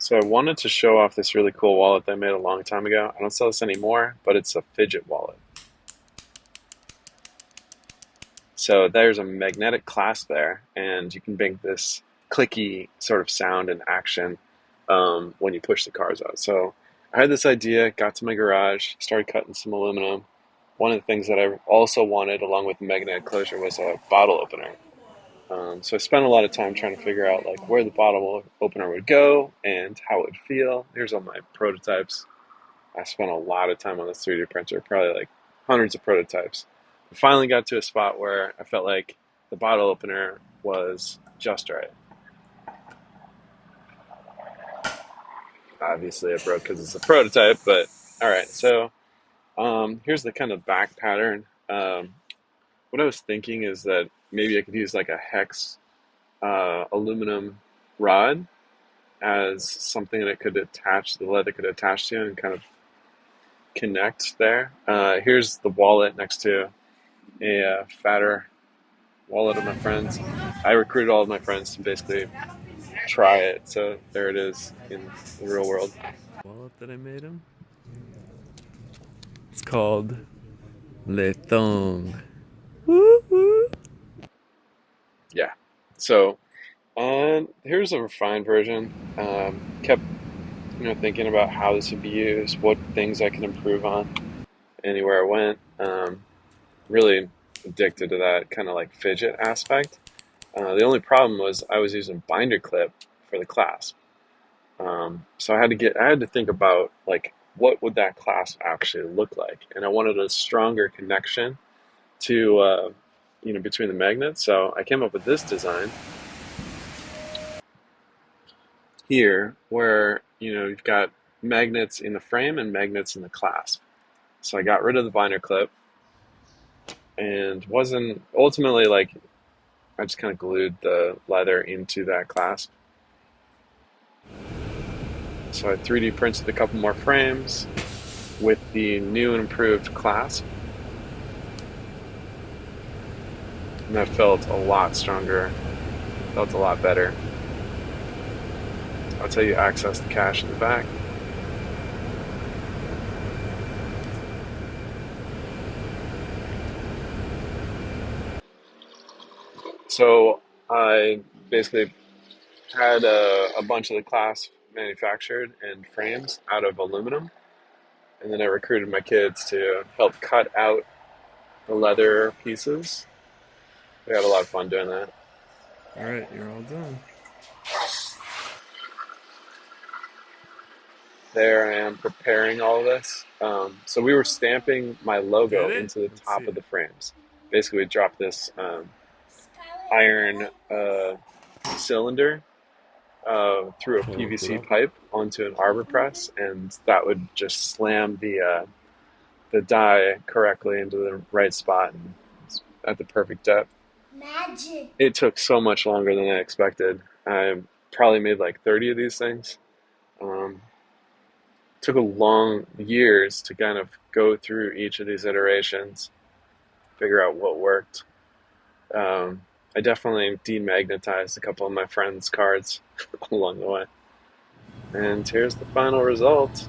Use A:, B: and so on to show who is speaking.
A: So I wanted to show off this really cool wallet that I made a long time ago. I don't sell this anymore, but it's a fidget wallet. So there's a magnetic clasp there, and you can make this clicky sort of sound and action when you push the cards out. So I had this idea, got to my garage, started cutting some aluminum. One of the things that I also wanted, along with magnetic closure, was a bottle opener. So I spent a lot of time trying to figure out like where the bottle opener would go and how it would feel. Here's all my prototypes. I spent a lot of time on this 3D printer, probably like hundreds of prototypes. I finally got to a spot where I felt like the bottle opener was just right. Obviously it broke because it's a prototype, but all right. So here's the kind of back pattern. What I was thinking is that maybe I could use like a hex aluminum rod as something that could attach, the leather could attach to and kind of connect there. Here's the wallet next to a fatter wallet of my friends. I recruited all of my friends to basically try it, so there it is in the real world. Wallet that I made him. It's called Le Thong. Woo woo. Yeah. So here's a refined version. Kept thinking about how this would be used, what things I can improve on anywhere I went. Really addicted to that kind of like fidget aspect. The only problem was I was using binder clip for the clasp. So I had to think about like what would that clasp actually look like, and I wanted a stronger connection to between the magnets. So I came up with this design here, where you've got magnets in the frame and magnets in the clasp. So I got rid of the binder clip, and wasn't ultimately like I just kind of glued the leather into that clasp. So I 3D printed a couple more frames with the new and improved clasp, and that felt a lot stronger, felt a lot better. I'll tell you access the cache in the back. So I basically had a bunch of the clasp manufactured and frames out of aluminum, and then I recruited my kids to help cut out the leather pieces. We had a lot of fun doing that. All right, you're all done. There I am preparing all of this. So we were stamping my logo
B: Get it?
A: into the
B: Let's see
A: top of
B: it.
A: the frames. Basically, we dropped this iron cylinder through a
B: I looked it
A: PVC
B: up.
A: pipe onto an arbor press, and that would just slam the die correctly into the right spot and at the perfect depth.
C: Magic.
A: It took so much longer than I expected. I probably made like 30 of these things. Um, Took a long years to kind of go through each of these iterations, figure out what worked. I definitely demagnetized a couple of my friends' cards along the way. And here's the final result.